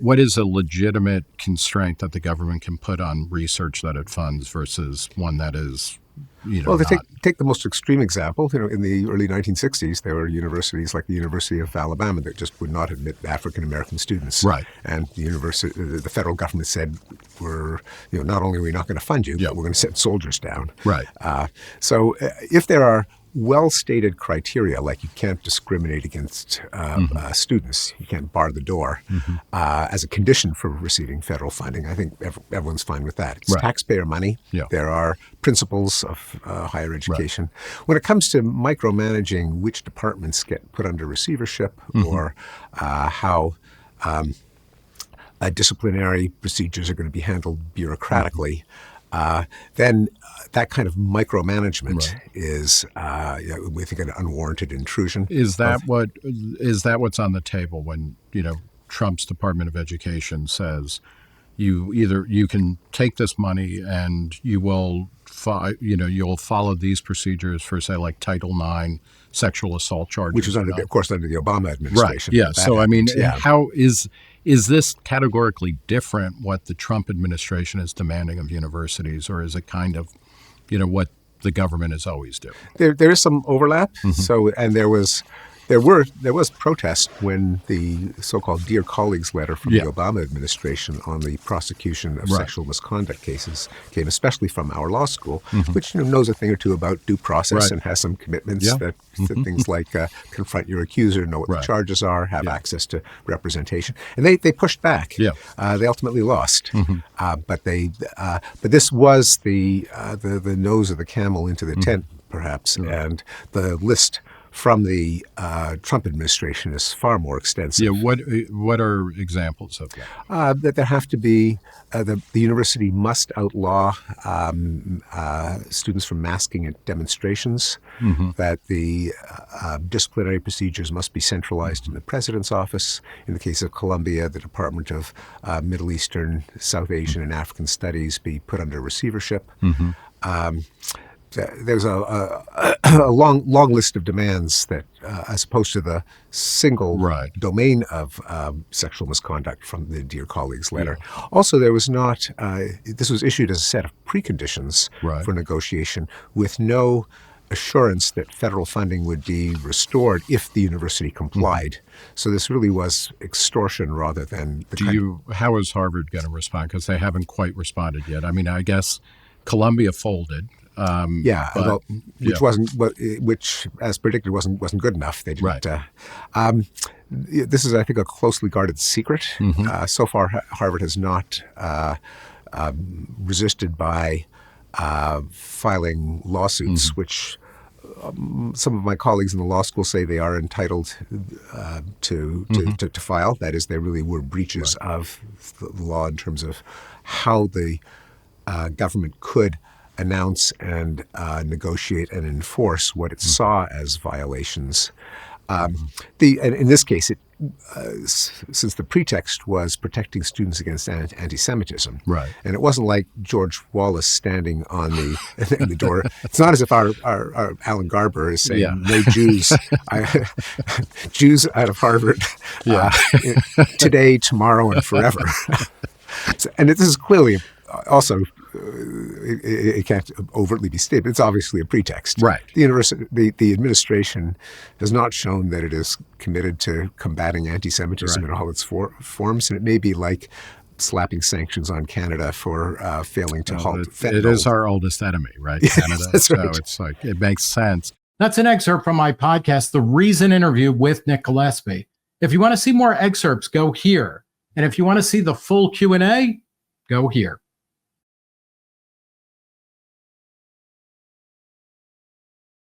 What is a legitimate constraint that the government can put on research that it funds versus one that is, Well, to not? take the most extreme example, in the early 1960s, there were universities like the University of Alabama that just would not admit African American students. Right. And the federal government said, not only are we not going to fund you, but we're going to send soldiers down. Right. So if there are well-stated criteria, like you can't discriminate against students, you can't bar the door as a condition for receiving federal funding, I think everyone's fine with that. It's taxpayer money. Yeah. There are principles of higher education. Right. When it comes to micromanaging which departments get put under receivership or how disciplinary procedures are going to be handled bureaucratically, then that kind of micromanagement is, we think, an unwarranted intrusion. Is that what's on the table when Trump's Department of Education says you can take this money and you will you'll follow these procedures for, say, like Title IX sexual assault charges, which was under the Obama administration. Right. Yeah. So how is this categorically different what the Trump administration is demanding of universities, or is it kind of what the government is always doing? There is some overlap. So, and there was protest when the so-called Dear Colleagues letter from the Obama administration on the prosecution of sexual misconduct cases came, especially from our law school, which knows a thing or two about due process and has some commitments that things like confront your accuser, know what the charges are, have access to representation, and they pushed back. They ultimately lost, but this was the nose of the camel into the tent, perhaps, and the list from the Trump administration is far more extensive. Yeah, what are examples of that? That there have to be, the university must outlaw students from masking at demonstrations, that the disciplinary procedures must be centralized in the president's office. In the case of Columbia, the Department of Middle Eastern, South Asian, and African Studies be put under receivership. There's a long list of demands that, as opposed to the single domain of sexual misconduct from the Dear Colleagues letter. Also, there was not, this was issued as a set of preconditions for negotiation with no assurance that federal funding would be restored if the university complied. So this really was extortion rather than how is Harvard going to respond? Because they haven't quite responded yet. I mean, I guess Columbia folded. Which, as predicted, wasn't good enough. They didn't. This is, I think, a closely guarded secret. So far, Harvard has not resisted by filing lawsuits, which some of my colleagues in the law school say they are entitled to file. That is, there really were breaches of the law in terms of how the government could announce and negotiate and enforce what it saw as violations. And in this case, since the pretext was protecting students against anti-Semitism, and it wasn't like George Wallace standing on the door. It's not as if our Alan Garber is saying no Jews, Jews out of Harvard today, tomorrow, and forever. And this is clearly also, it can't overtly be stated. It's obviously a pretext. The university, the administration has not shown that it is committed to combating anti-Semitism in all its forms, and it may be like slapping sanctions on Canada for failing to halt fentanyl. It is our oldest enemy, right? Canada. That's right. So it's like, it makes sense. That's an excerpt from my podcast, The Reason interview with Nick Gillespie. If you want to see more excerpts, go here. And if you want to see the full Q&A, go here.